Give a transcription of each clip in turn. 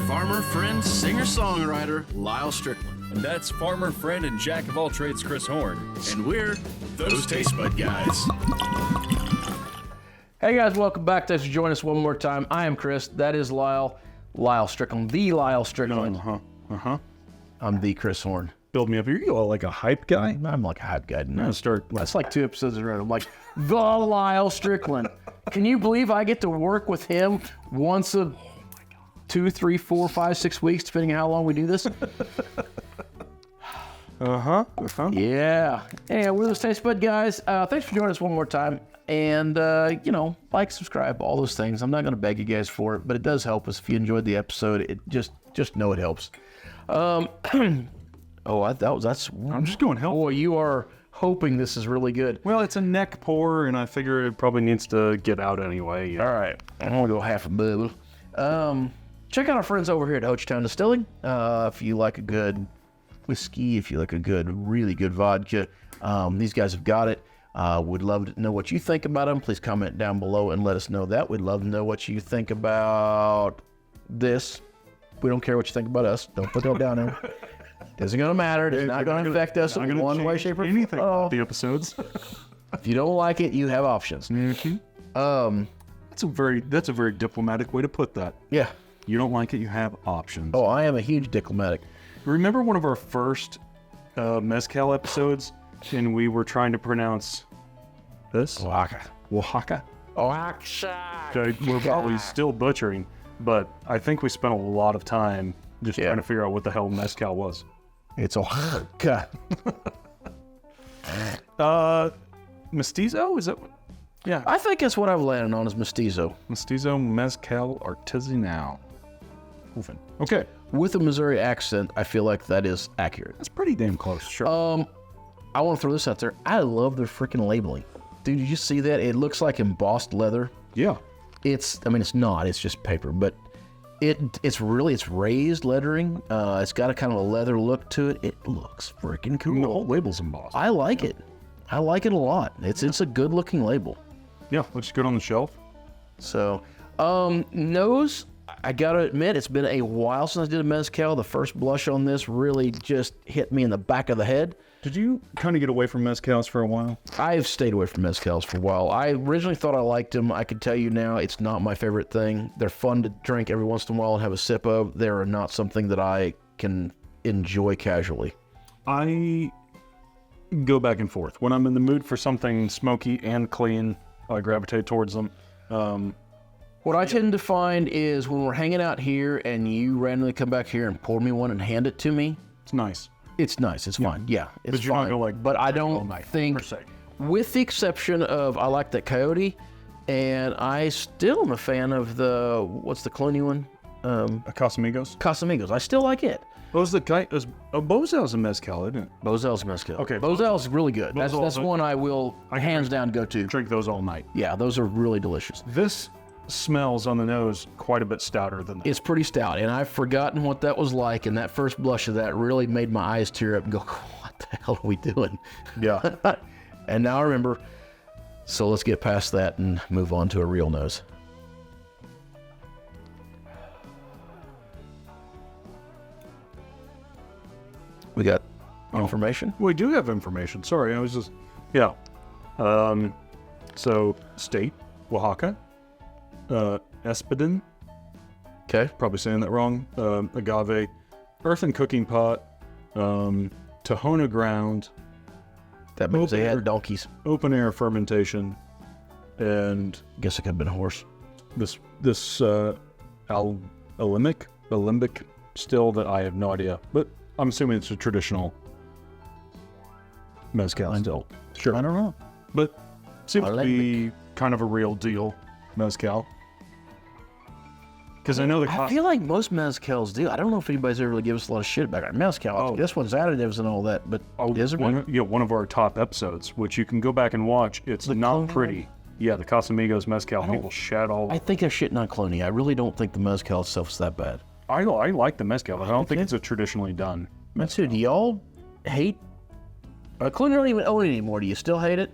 farmer, friend, singer-songwriter, Lyal Strickland. And that's farmer, friend, and jack of all trades, Chris Horn. And we're those Tastebudguys. Hey guys, welcome back. Thanks for joining us one more time. I am Chris. That is Lyal. Lyal Strickland. The Lyal Strickland. I'm the Chris Horn. Build me up. You're like a hype guy? I'm like a hype guy. No, Start. that's like 2 episodes in a row. I'm like, the Lyal Strickland. Can you believe I get to work with him once a 2, 3, 4, 5, 6 weeks, depending on how long we do this? Yeah. Yeah, we're those Tastebudguys. Thanks for joining us one more time. And, like, subscribe, all those things. I'm not going to beg you guys for it, but it does help us. If you enjoyed the episode, it just know it helps. That's. I'm just going help. Boy, you are hoping this is really good. Well, it's a neck pour, and I figure it probably needs to get out anyway. All right, I'm gonna go half a bubble. Check out our friends over here at Hochtown Distilling. If you like a good whiskey, if you like a really good vodka, these guys have got it. Would love to know what you think about them. Please comment down below and let us know that. We'd love to know what you think about this. We don't care what you think about us. Don't put that down there. Isn't going to matter. It's not going to affect us in one way, shape, or form. Anything about the episodes. If you don't like it, you have options. Mm-hmm. That's a very diplomatic way to put that. Yeah. You don't like it, you have options. Oh, I am a huge diplomatic. Remember one of our first mezcal episodes, and we were trying to pronounce this? Oaxaca. Oaxaca? Oaxaca. Okay, we're probably still butchering, but I think we spent a lot of time just trying to figure out what the hell mezcal was. It's Oaxaca. Mestizo? Is that what? Yeah. I think that's what I've landed on is Mestizo. Mestizo Mezcal Artisanal. Okay. With a Missouri accent, I feel like that is accurate. That's pretty damn close, sure. I want to throw this out there. I love their freaking labeling. Dude, did you see that? It looks like embossed leather. Yeah. It's not. It's just paper, but it's raised lettering. It's got a kind of a leather look to it. It looks freaking cool. The whole label's embossed. I like it. I like it a lot. It's a good looking label. Yeah, looks good on the shelf. So, nose, I gotta admit, it's been a while since I did a mezcal. The first blush on this really just hit me in the back of the head. Did you kind of get away from mezcals for a while? I've stayed away from mezcals for a while. I originally thought I liked them. I can tell you now, it's not my favorite thing. They're fun to drink every once in a while and have a sip of. They're not something that I can enjoy casually. I go back and forth. When I'm in the mood for something smoky and clean, I gravitate towards them. What I tend to find is when we're hanging out here and you randomly come back here and pour me one and hand it to me. It's nice. It's nice. It's fine. Yeah, it's but you're fine. Not gonna but I don't think, per se. with the exception of I like that Coyote, and I still am a fan of the, what's the Clooney one? Casamigos? Casamigos. I still like it. Bozel's a mezcal, isn't it? Bozel's mezcal. Okay. Bozel's really good. That's Bozel's one I will hands down go to. Drink those all night. Yeah, those are really delicious. This smells on the nose quite a bit stouter than that. It's pretty stout, and I've forgotten what that was like, and that first blush of that really made my eyes tear up and go, what the hell are we doing? Yeah. And now I remember, so let's get past that and move on to a real nose. We got information? We do have information. Sorry, I was just, yeah. So, state, Oaxaca. Espadon. Okay. Probably saying that wrong. Agave. Earthen cooking pot. Tahona ground. That means they had air, donkeys. Open air fermentation. And Guess it could have been a horse. This alembic still that I have no idea. But I'm assuming it's a traditional mezcal still. Sure. I don't know. But seems to Alembic. be kind of a real deal mezcal. Because I know I feel like most mezcals do. I don't know if anybody's ever really given us a lot of shit about our mezcal. Oh. This one's additives and all that, but is it? One of our top episodes, which you can go back and watch. It's not pretty. Yeah, the Casamigos mezcal. People shat all. I think they're shitting on Clooney. I really don't think the mezcal itself is that bad. I like the mezcal, but I don't think it's a traditionally done. Matsu, do y'all hate? Clooney don't even own it anymore. Do you still hate it?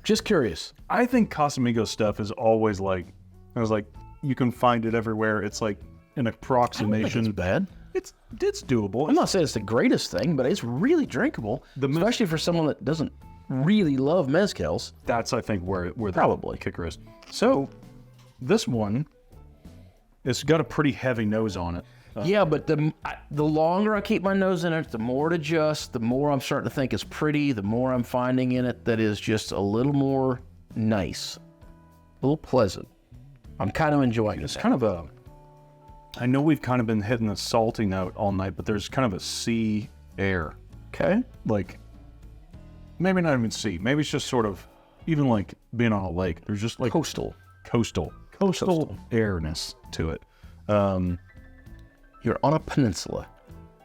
Just curious. I think Casamigos stuff is always like, I was like, you can find it everywhere. It's like an approximation. It's bad. It's doable. I'm not saying it's the greatest thing, but it's really drinkable, especially for someone that doesn't really love mezcals. That's, I think, where the Probably. kicker is. So this one, it's got a pretty heavy nose on it. Yeah, but the longer I keep my nose in it, the more it adjusts, the more I'm starting to think it's pretty, the more I'm finding in it that is just a little more nice, a little pleasant. I'm kind of enjoying this. It's kind of I know we've kind of been hitting the salty note all night, but there's kind of a sea air. Okay. Like, maybe not even sea. Maybe it's just sort of, even like being on a lake. There's just like Coastal airness to it. You're on a peninsula.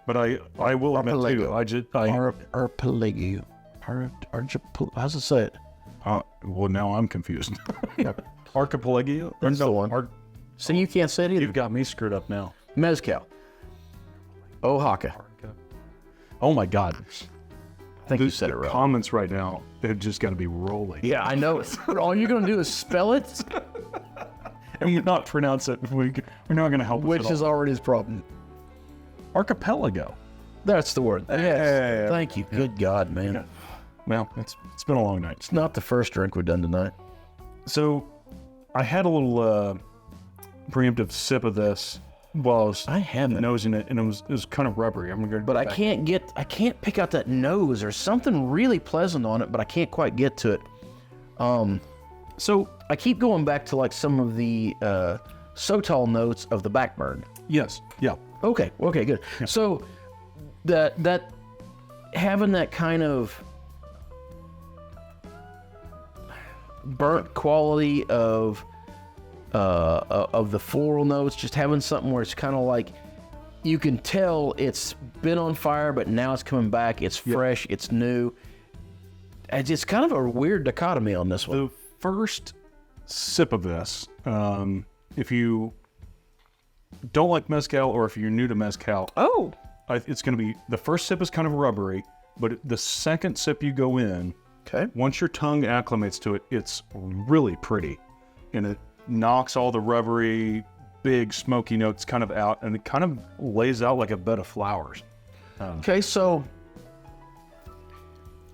But I will admit too, Archipelago. How's it say it? well, now I'm confused. Archipelago? That's the one. So you can't say it either. You've got me screwed up now. Mezcal. Oaxaca. Oh my God. I think you said it right. Comments right now, they've just got to be rolling. Yeah, I know. But all you're going to do is spell it, And we're not pronounce it. We're not going to help which us at is all. already his problem. Archipelago. That's the word. Yes. Yeah. Thank you. Good God, man. Yeah. Well, it's been a long night. It's not the first drink we've done tonight. So I had a little preemptive sip of this while I was nosing it, and it was kind of rubbery. I'm gonna go But I back. can't pick out that nose. There's something really pleasant on it, but I can't quite get to it. So I keep going back to like some of the Sotal notes of the backburn. Yes. Yeah. Okay, good. Yeah. So that having that kind of burnt quality of the floral notes, just having something where it's kind of like you can tell it's been on fire, but now it's coming back. It's fresh. It's new. It's kind of a weird dichotomy on this one. The first sip of this, if you don't like mezcal or if you're new to mezcal, it's going to be, the first sip is kind of rubbery, but the second sip you go in, once your tongue acclimates to it, it's really pretty, and it knocks all the rubbery, big, smoky notes kind of out, and it kind of lays out like a bed of flowers. Okay, so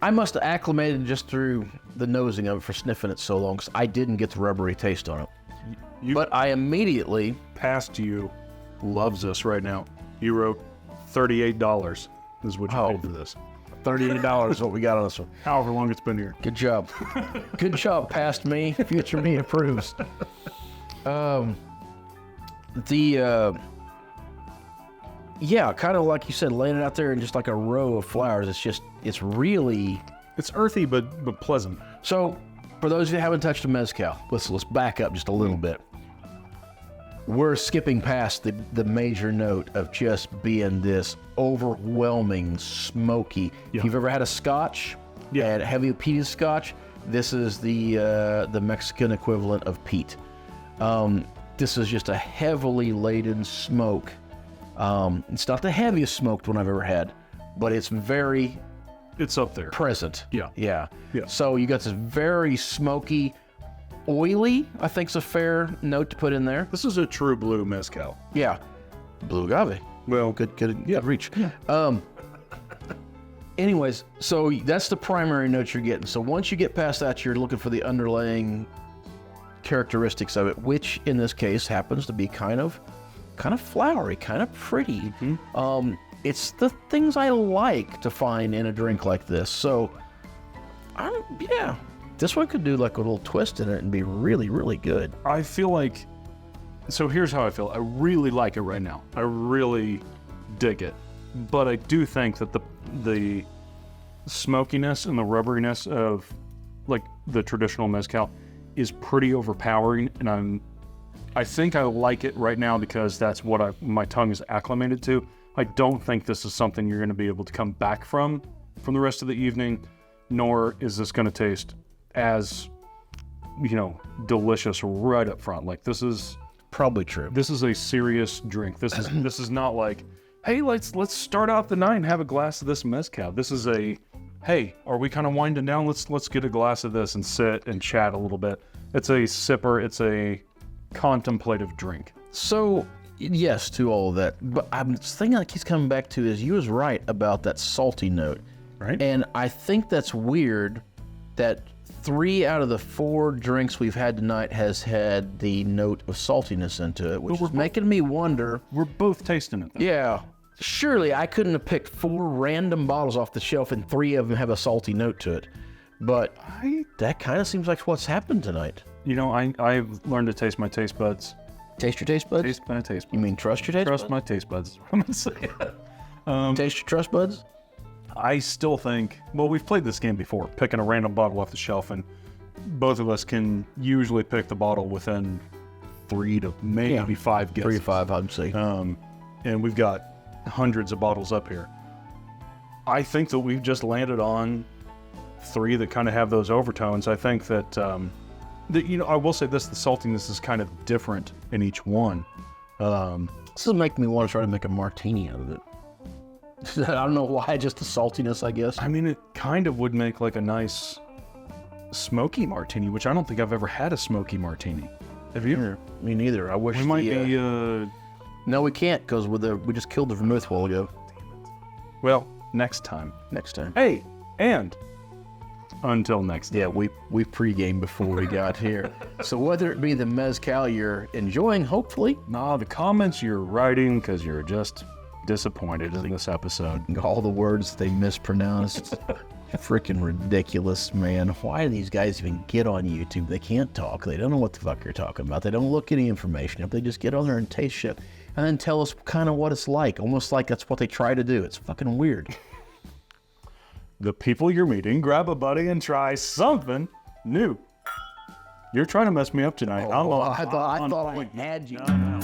I must have acclimated just through the nosing of it for sniffing it so long, because I didn't get the rubbery taste on it. But I immediately... Past you loves this right now. You wrote $38 is what you paid for this. $38 is what we got on this one. However long it's been here. Good job. Good job, past me. Future me approves. Yeah, kind of like you said, laying it out there in just like a row of flowers. It's really... It's earthy, but pleasant. So, for those of you who haven't touched a mezcal, let's back up just a little bit. We're skipping past the major note of just being this overwhelming, smoky. If you've ever had a Scotch, and heavy peated Scotch, this is the Mexican equivalent of peat. This is just a heavily laden smoke. It's not the heaviest smoked one I've ever had, but it's up there. Present. Yeah. So you got this very smoky, oily, I think is a fair note to put in there. This is a true blue mezcal. Yeah. Blue agave. Well, good reach. Yeah. Anyways, so that's the primary note you're getting. So once you get past that, you're looking for the underlying characteristics of it, which in this case happens to be kind of flowery, kind of pretty. Mm-hmm. It's the things I like to find in a drink like this. So, this one could do like a little twist in it and be really, really good. I feel like, so here's how I feel. I really like it right now. I really dig it. But I do think that the smokiness and the rubberiness of like the traditional mezcal is pretty overpowering, and I think I like it right now because that's what my tongue is acclimated to. I don't think this is something you're going to be able to come back from the rest of the evening, nor is this going to taste as, delicious right up front. Like, this is probably true. This is a serious drink. This is not like, hey, let's start out the night and have a glass of this mezcal. This is hey, are we kind of winding down? Let's get a glass of this and sit and chat a little bit. It's a sipper. It's a contemplative drink. So Yes, to all of that. But I'm thinking like he's coming back to is you was right about that salty note. Right. And I think that's weird that 3 out of the 4 drinks we've had tonight has had the note of saltiness into it, which is making me wonder. We're both tasting it, though. Yeah. Surely I couldn't have picked 4 random bottles off the shelf and 3 of them have a salty note to it. But that kind of seems like what's happened tonight. You know, I've learned to taste my taste buds. Taste your taste buds? Taste my taste buds. You mean trust your taste buds? Trust my taste buds. I'm gonna say. Taste your trust buds? I still think, well, we've played this game before, picking a random bottle off the shelf, and both of us can usually pick the bottle within 3 to maybe 5 guesses. 3 to 5, I'd say. And we've got hundreds of bottles up here. I think that we've just landed on 3 that kind of have those overtones. I think that, I will say this, the saltiness is kind of different in each one. This is making me want to try to make a martini out of it. I don't know why, just the saltiness, I guess. I mean, it kind of would make like a nice smoky martini, which I don't think I've ever had a smoky martini. Have you? Me neither. I wish We might be, No, we can't, because we just killed the vermouth a while ago. well, next time. Next time. Hey, and until next time. Yeah, we pre-gamed before we got here. So whether it be the mezcal you're enjoying, hopefully, Nah, the comments you're writing because you're just disappointed in this episode. all the words they mispronounced, freaking ridiculous, man. Why do these guys even get on YouTube? They can't talk. They don't know what the fuck you're talking about. They don't look any information up. They just get on there and taste shit and then tell us kind of what it's like. Almost like that's what they try to do. It's fucking weird. The people you're meeting, grab a buddy and try something new. You're trying to mess me up tonight. I thought I had you. No.